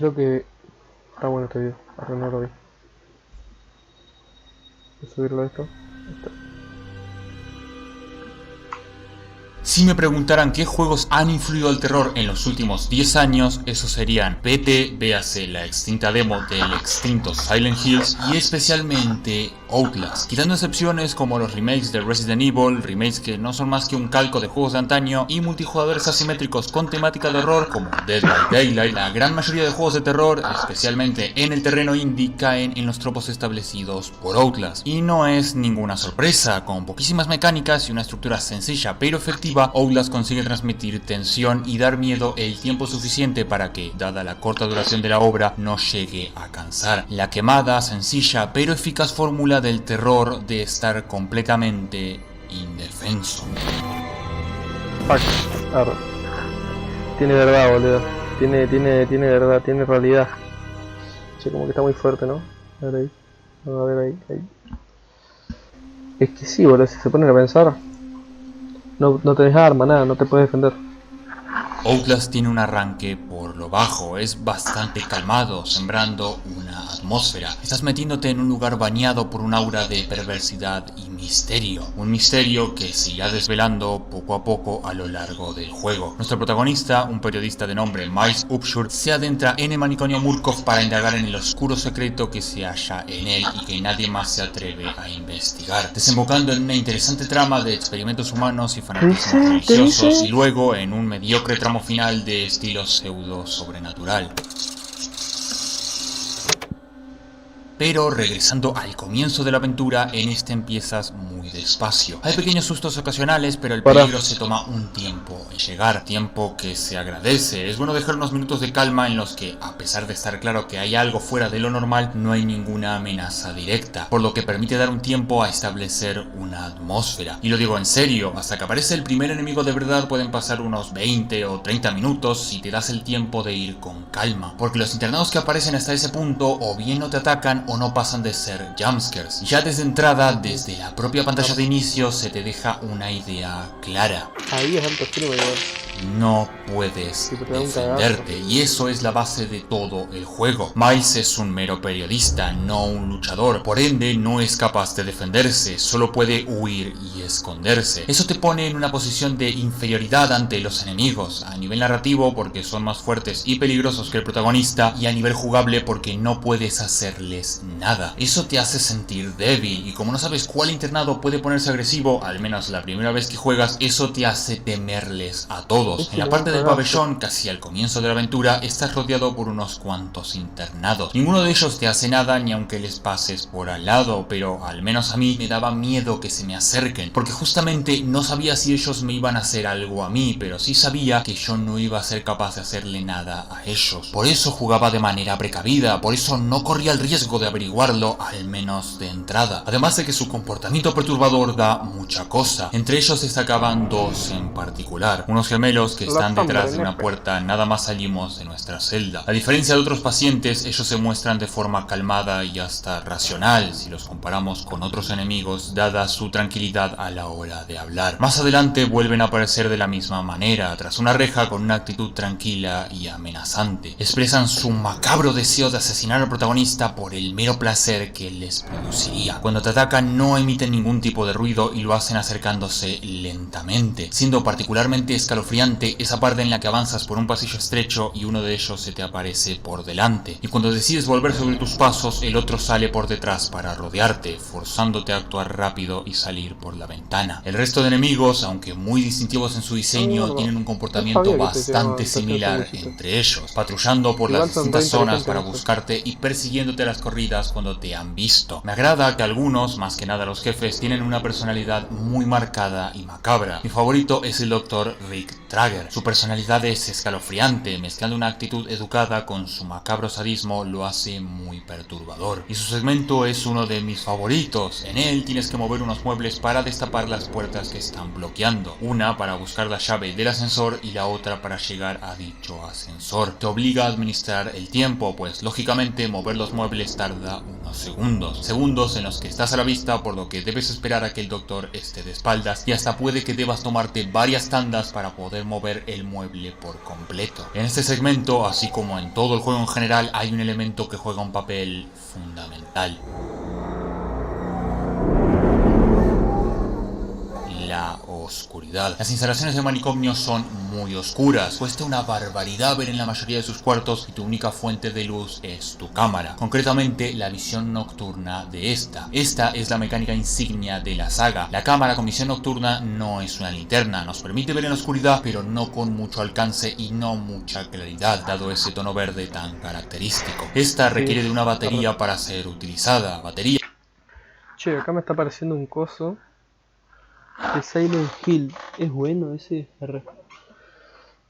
Creo que está bueno este video. Ahora no lo vi. Voy a subirlo a esto. Ahí está. Si me preguntaran qué juegos han influido al terror en los últimos 10 años, esos serían PT, véase la extinta demo del extinto Silent Hills y especialmente Outlast. Quitando excepciones como los remakes de Resident Evil, remakes que no son más que un calco de juegos de antaño, y multijugadores asimétricos con temática de horror como Dead by Daylight, la gran mayoría de juegos de terror, especialmente en el terreno indie, caen en los tropos establecidos por Outlast. Y no es ninguna sorpresa, con poquísimas mecánicas y una estructura sencilla pero efectiva, Outlast consigue transmitir tensión y dar miedo el tiempo suficiente para que, dada la corta duración de la obra, no llegue a cansar. La quemada, sencilla pero eficaz fórmula del terror de estar completamente indefenso. Fuck. Arre. Tiene verdad, boludo. Tiene verdad, tiene realidad. Che, como que está muy fuerte, ¿no? A ver ahí. A ver ahí. Es que sí, boludo, si se ponen a pensar. No tenés arma, nada, no te puedes defender. Outlast tiene un arranque por lo bajo, es bastante calmado, sembrando una atmósfera. Estás metiéndote en un lugar bañado por un aura de perversidad y misterio. Un misterio que se irá desvelando poco a poco a lo largo del juego. Nuestro protagonista, un periodista de nombre Miles Upshur, se adentra en el manicomio Murkoff para indagar en el oscuro secreto que se halla en él y que nadie más se atreve a investigar, desembocando en una interesante trama de experimentos humanos y fanatismos religiosos, y luego en un mediocre tramo final de estilo pseudo sobrenatural. Pero regresando al comienzo de la aventura, en este empiezas muy despacio. Hay pequeños sustos ocasionales, pero el peligro se toma un tiempo en llegar, tiempo que se agradece. Es bueno dejar unos minutos de calma en los que, a pesar de estar claro que hay algo fuera de lo normal, no hay ninguna amenaza directa, por lo que permite dar un tiempo a establecer una atmósfera. Y lo digo en serio, hasta que aparece el primer enemigo de verdad pueden pasar unos 20 o 30 minutos si te das el tiempo de ir con calma, porque los internados que aparecen hasta ese punto o bien no te atacan o no pasan de ser jumpscares. Ya desde entrada, desde la propia pantalla de inicio, se te deja una idea clara. Ahí es alto extremo, igual. No puedes defenderte, y eso es la base de todo el juego. Miles es un mero periodista, no un luchador, por ende no es capaz de defenderse, solo puede huir y esconderse. Eso te pone en una posición de inferioridad ante los enemigos, a nivel narrativo porque son más fuertes y peligrosos que el protagonista, y a nivel jugable porque no puedes hacerles nada. Eso te hace sentir débil, y como no sabes cuál internado puede ponerse agresivo, al menos la primera vez que juegas, eso te hace temerles a todos. En la parte del pabellón, casi al comienzo de la aventura, estás rodeado por unos cuantos internados. Ninguno de ellos te hace nada ni aunque les pases por al lado, pero al menos a mí me daba miedo que se me acerquen, porque justamente no sabía si ellos me iban a hacer algo a mí, pero sí sabía que yo no iba a ser capaz de hacerle nada a ellos. Por eso jugaba de manera precavida, por eso no corría el riesgo de averiguarlo, al menos de entrada. Además de que su comportamiento perturbador da mucha cosa. Entre ellos destacaban dos en particular, unos gemelos que están detrás de una puerta nada más salimos de nuestra celda. A diferencia de otros pacientes, ellos se muestran de forma calmada y hasta racional si los comparamos con otros enemigos, dada su tranquilidad a la hora de hablar. Más adelante vuelven a aparecer de la misma manera, tras una reja con una actitud tranquila y amenazante. Expresan su macabro deseo de asesinar al protagonista por el mero placer que les produciría. Cuando te atacan no emiten ningún tipo de ruido y lo hacen acercándose lentamente, siendo particularmente escalofriante esa parte en la que avanzas por un pasillo estrecho y uno de ellos se te aparece por delante, y cuando decides volver sobre tus pasos, el otro sale por detrás para rodearte, forzándote a actuar rápido y salir por la ventana. El resto de enemigos, aunque muy distintivos en su diseño, tienen un comportamiento bastante similar entre ellos, patrullando por las distintas zonas para buscarte y persiguiéndote a las corridas cuando te han visto. Me agrada que algunos, más que nada los jefes, tienen una personalidad muy marcada y macabra. Mi favorito es el Dr. Rick Trager. Su personalidad es escalofriante, mezclando una actitud educada con su macabro sadismo lo hace muy perturbador. Y su segmento es uno de mis favoritos. En él tienes que mover unos muebles para destapar las puertas que están bloqueando. Una para buscar la llave del ascensor y la otra para llegar a dicho ascensor. Te obliga a administrar el tiempo, pues lógicamente mover los muebles tarda unos unos segundos. Segundos en los que estás a la vista, por lo que debes esperar a que el doctor esté de espaldas y hasta puede que debas tomarte varias tandas para poder mover el mueble por completo. En este segmento, así como en todo el juego en general, hay un elemento que juega un papel fundamental: la oscuridad. Las instalaciones de manicomio son muy oscuras, cuesta una barbaridad ver en la mayoría de sus cuartos y tu única fuente de luz es tu cámara, concretamente la visión nocturna de esta. Esta es la mecánica insignia de la saga. La cámara con visión nocturna no es una linterna, nos permite ver en la oscuridad, pero no con mucho alcance y no mucha claridad, dado ese tono verde tan característico. Esta requiere de una batería para ser utilizada. Batería. Che, acá me está apareciendo un coso de Silent Hill. ¿Es bueno ese?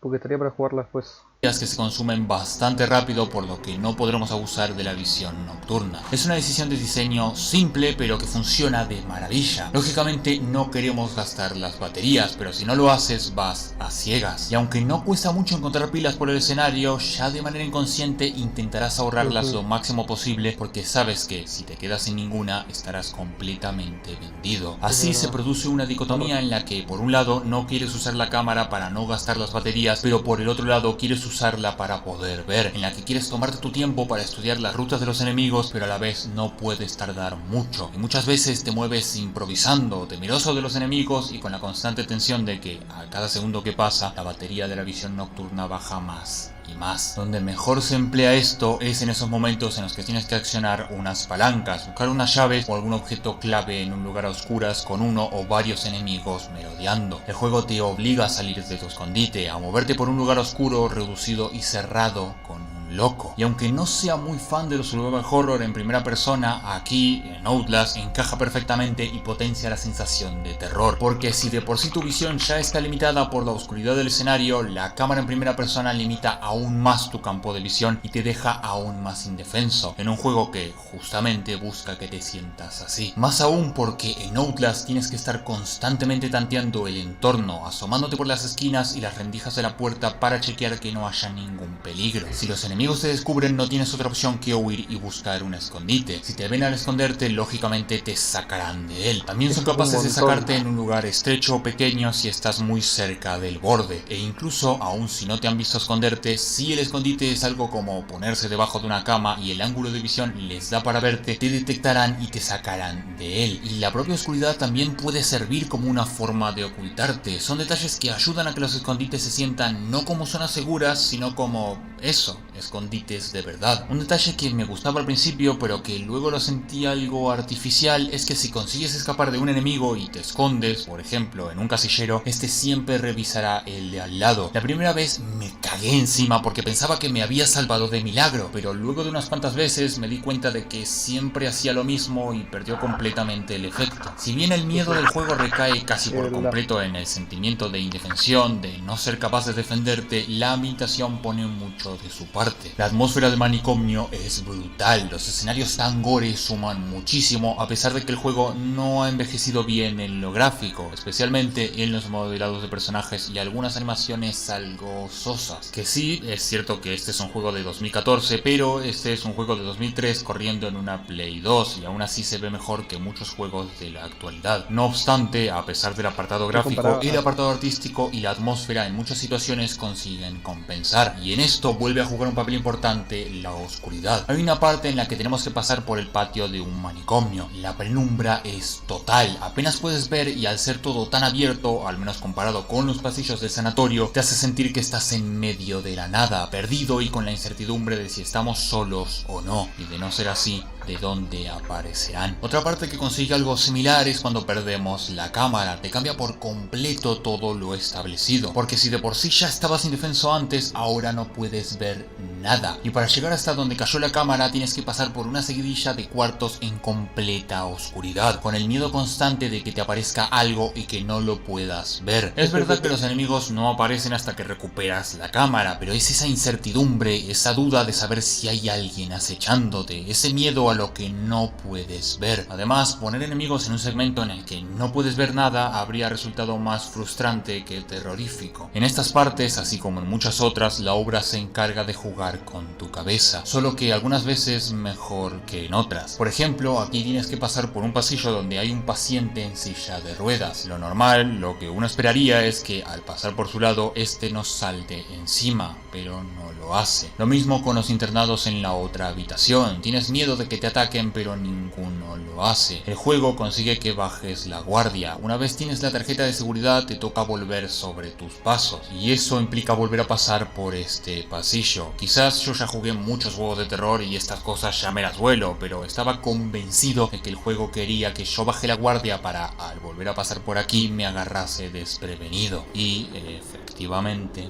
Porque estaría para jugarla después. Que se consumen bastante rápido, por lo que no podremos abusar de la visión nocturna. Es una decisión de diseño simple, pero que funciona de maravilla. Lógicamente no queremos gastar las baterías, pero si no lo haces vas a ciegas. Y aunque no cuesta mucho encontrar pilas por el escenario, ya de manera inconsciente intentarás ahorrarlas lo máximo posible, porque sabes que si te quedas sin ninguna estarás completamente vendido. Así se produce una dicotomía en la que por un lado no quieres usar la cámara para no gastar las baterías, pero por el otro lado quieres usarla para poder ver, en la que quieres tomarte tu tiempo para estudiar las rutas de los enemigos, pero a la vez no puedes tardar mucho, y muchas veces te mueves improvisando, temeroso de los enemigos y con la constante tensión de que a cada segundo que pasa la batería de la visión nocturna baja más y más. Donde mejor se emplea esto es en esos momentos en los que tienes que accionar unas palancas, buscar unas llaves o algún objeto clave en un lugar a oscuras con uno o varios enemigos merodeando. El juego te obliga a salir de tu escondite, a moverte por un lugar oscuro, reducido y cerrado con un loco. Y aunque no sea muy fan de los survival horror en primera persona, aquí en Outlast encaja perfectamente y potencia la sensación de terror, porque si de por sí tu visión ya está limitada por la oscuridad del escenario, la cámara en primera persona limita aún más tu campo de visión y te deja aún más indefenso, en un juego que justamente busca que te sientas así. Más aún porque en Outlast tienes que estar constantemente tanteando el entorno, asomándote por las esquinas y las rendijas de la puerta para chequear que no haya ningún peligro. Si los enemigos te descubren, no tienes otra opción que huir y buscar un escondite. Si te ven al esconderte, lógicamente te sacarán de él. También son capaces de sacarte en un lugar estrecho o pequeño si estás muy cerca del borde, e incluso, aun si no te han visto esconderte, si el escondite es algo como ponerse debajo de una cama y el ángulo de visión les da para verte, te detectarán y te sacarán de él. Y la propia oscuridad también puede servir como una forma de ocultarte. Son detalles que ayudan a que los escondites se sientan no como zonas seguras, sino como eso, escondites de verdad. Un detalle que me gustaba al principio, pero que luego lo sentí algo artificial, es que si consigues escapar de un enemigo y te escondes, por ejemplo, en un casillero, este siempre revisará el de al lado. La primera vez me cagué encima porque pensaba que me había salvado de milagro, pero luego de unas cuantas veces me di cuenta de que siempre hacía lo mismo y perdió completamente el efecto. Si bien el miedo del juego recae casi por completo en el sentimiento de indefensión, de no ser capaz de defenderte, la ambientación pone mucho de su parte. La atmósfera de manicomio es brutal, los escenarios tan gore suman muchísimo, a pesar de que el juego no ha envejecido bien en lo gráfico, especialmente en los modelados de personajes y algunas animaciones algo sosas. Que sí, es cierto que este es un juego de 2014, pero este es un juego de 2003 corriendo en una Play 2 y aún así se ve mejor que muchos juegos de la actualidad. No obstante, a pesar del apartado gráfico, el apartado artístico y la atmósfera en muchas situaciones consiguen compensar, y en esto vuelve a jugar un papel importante la oscuridad. Hay una parte en la que tenemos que pasar por el patio de un manicomio. La penumbra es total, apenas puedes ver, y al ser todo tan abierto, al menos comparado con los pasillos del sanatorio, te hace sentir que estás en medio de la nada, perdido y con la incertidumbre de si estamos solos o no, y de no ser así, de dónde aparecerán. Otra parte que consigue algo similar es cuando perdemos la cámara. Te cambia por completo todo lo establecido, porque si de por sí ya estabas indefenso antes, ahora no puedes ver nada, y para llegar hasta donde cayó la cámara tienes que pasar por una seguidilla de cuartos en completa oscuridad, con el miedo constante de que te aparezca algo y que no lo puedas ver. Es verdad que los enemigos no aparecen hasta que recuperas la cámara, pero es esa incertidumbre, esa duda de saber si hay alguien acechándote, ese miedo a lo que no puedes ver. Además, poner enemigos en un segmento en el que no puedes ver nada habría resultado más frustrante que terrorífico. En estas partes, así como en muchas otras, la obra se encarga de jugar jugar con tu cabeza, solo que algunas veces mejor que en otras. Por ejemplo, aquí tienes que pasar por un pasillo donde hay un paciente en silla de ruedas. Lo normal, lo que uno esperaría es que al pasar por su lado, este nos salte encima, pero no lo hace. Lo mismo con los internados en la otra habitación. Tienes miedo de que te ataquen, pero ninguno lo hace. El juego consigue que bajes la guardia. Una vez tienes la tarjeta de seguridad, te toca volver sobre tus pasos, y eso implica volver a pasar por este pasillo. Quizás yo ya jugué muchos juegos de terror y estas cosas ya me las vuelo, pero estaba convencido de que el juego quería que yo baje la guardia para, al volver a pasar por aquí, me agarrase desprevenido. Y efectivamente...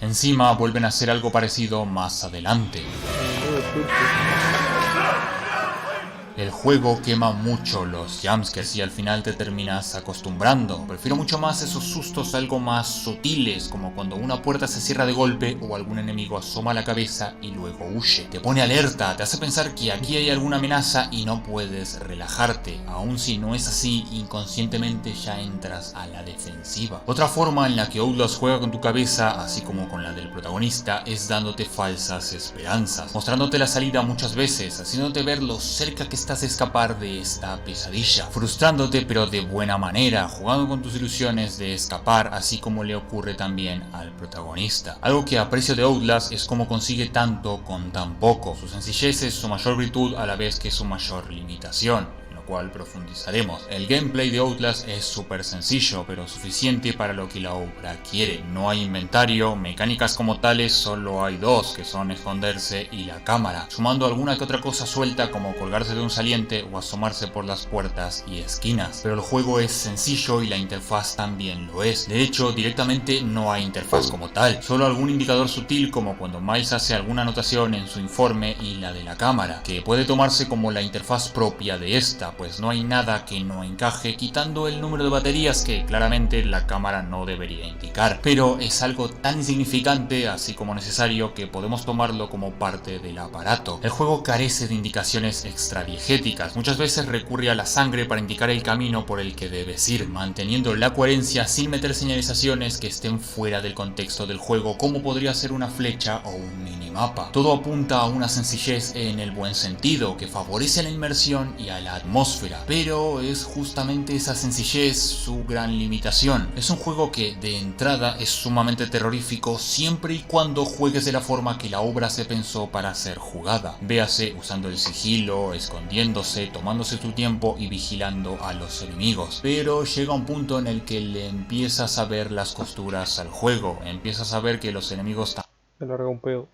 Encima vuelven a hacer algo parecido más adelante. El juego quema mucho los jumpscares y al final te terminas acostumbrando. Prefiero mucho más esos sustos algo más sutiles, como cuando una puerta se cierra de golpe o algún enemigo asoma la cabeza y luego huye. Te pone alerta, te hace pensar que aquí hay alguna amenaza y no puedes relajarte. Aun si no es así, inconscientemente ya entras a la defensiva. Otra forma en la que Outlast juega con tu cabeza, así como con la del protagonista, es dándote falsas esperanzas, mostrándote la salida muchas veces, haciéndote ver lo cerca que estás de escapar de esta pesadilla, frustrándote pero de buena manera, jugando con tus ilusiones de escapar, así como le ocurre también al protagonista. Algo que aprecio de Outlast es cómo consigue tanto con tan poco. Su sencillez es su mayor virtud a la vez que su mayor limitación, cual profundizaremos. El gameplay de Outlast es súper sencillo, pero suficiente para lo que la obra quiere. No hay inventario, mecánicas como tales solo hay dos, que son esconderse y la cámara, sumando alguna que otra cosa suelta como colgarse de un saliente o asomarse por las puertas y esquinas. Pero el juego es sencillo y la interfaz también lo es. De hecho, directamente no hay interfaz como tal, solo algún indicador sutil como cuando Miles hace alguna anotación en su informe y la de la cámara, que puede tomarse como la interfaz propia de esta, pues no hay nada que no encaje, quitando el número de baterías que claramente la cámara no debería indicar, pero es algo tan insignificante así como necesario que podemos tomarlo como parte del aparato. El juego carece de indicaciones extradiegéticas, muchas veces recurre a la sangre para indicar el camino por el que debes ir, manteniendo la coherencia sin meter señalizaciones que estén fuera del contexto del juego, como podría ser una flecha o un minimapa. Todo apunta a una sencillez en el buen sentido, que favorece la inmersión y a la atmósfera, pero es justamente esa sencillez su gran limitación. Es un juego que de entrada es sumamente terrorífico siempre y cuando juegues de la forma que la obra se pensó para ser jugada. Véase usando el sigilo, escondiéndose, tomándose tu tiempo y vigilando a los enemigos. Pero llega un punto en el que le empiezas a ver las costuras al juego, empiezas a ver que los enemigos Me larga un pedo.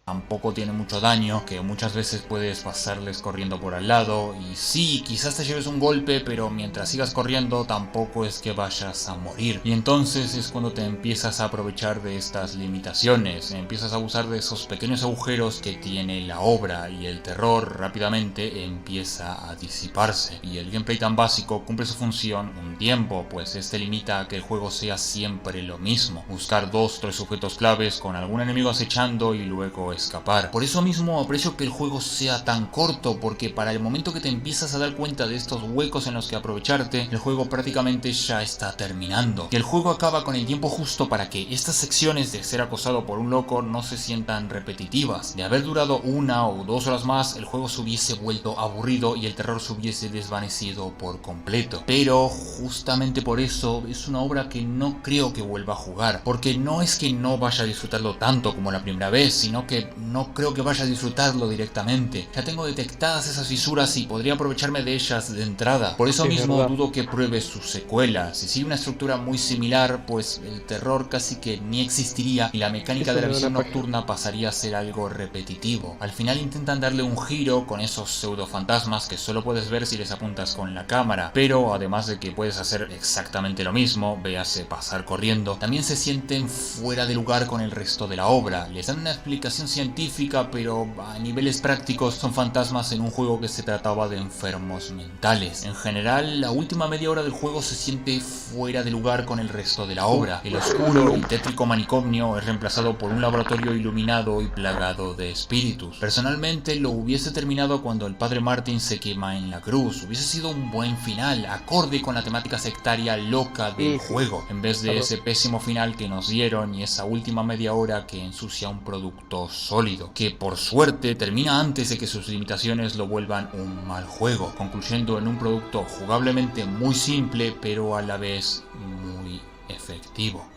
tampoco tiene mucho daño, que muchas veces puedes pasarles corriendo por al lado, y sí, quizás te lleves un golpe, pero mientras sigas corriendo tampoco es que vayas a morir. Y entonces es cuando te empiezas a aprovechar de estas limitaciones, empiezas a abusar de esos pequeños agujeros que tiene la obra, y el terror rápidamente empieza a disiparse. Y el gameplay tan básico cumple su función un tiempo, pues este limita a que el juego sea siempre lo mismo, buscar 2 o 3 objetos claves con algún enemigo acechando y luego escapar. Por eso mismo aprecio que el juego sea tan corto, porque para el momento que te empiezas a dar cuenta de estos huecos en los que aprovecharte, el juego prácticamente ya está terminando. Y el juego acaba con el tiempo justo para que estas secciones de ser acosado por un loco no se sientan repetitivas. De haber durado 1 o 2 horas más, el juego se hubiese vuelto aburrido y el terror se hubiese desvanecido por completo. Pero justamente por eso es una obra que no creo que vuelva a jugar, porque no es que no vaya a disfrutarlo tanto como la primera vez, sino que no creo que vaya a disfrutarlo directamente. Ya tengo detectadas esas fisuras y podría aprovecharme de ellas de entrada. Por eso mismo dudo que pruebe su secuela. Si sigue una estructura muy similar, pues el terror casi que ni existiría y la mecánica de la visión nocturna pasaría a ser algo repetitivo. Al final intentan darle un giro con esos pseudo fantasmas que solo puedes ver si les apuntas con la cámara, pero además de que puedes hacer exactamente lo mismo, véase pasar corriendo, también se sienten fuera de lugar con el resto de la obra. Les dan una explicación científica, pero a niveles prácticos son fantasmas en un juego que se trataba de enfermos mentales. En general, la última media hora del juego se siente fuera de lugar con el resto de la obra. El oscuro y tétrico manicomio es reemplazado por un laboratorio iluminado y plagado de espíritus. Personalmente lo hubiese terminado cuando el padre Martin se quema en la cruz. Hubiese sido un buen final, acorde con la temática sectaria loca del juego, en vez de ese pésimo final que nos dieron y esa última media hora que ensucia un producto sólido, que por suerte termina antes de que sus limitaciones lo vuelvan un mal juego, concluyendo en un producto jugablemente muy simple pero a la vez muy efectivo.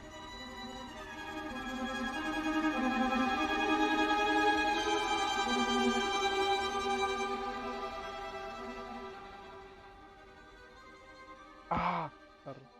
Ah, arre.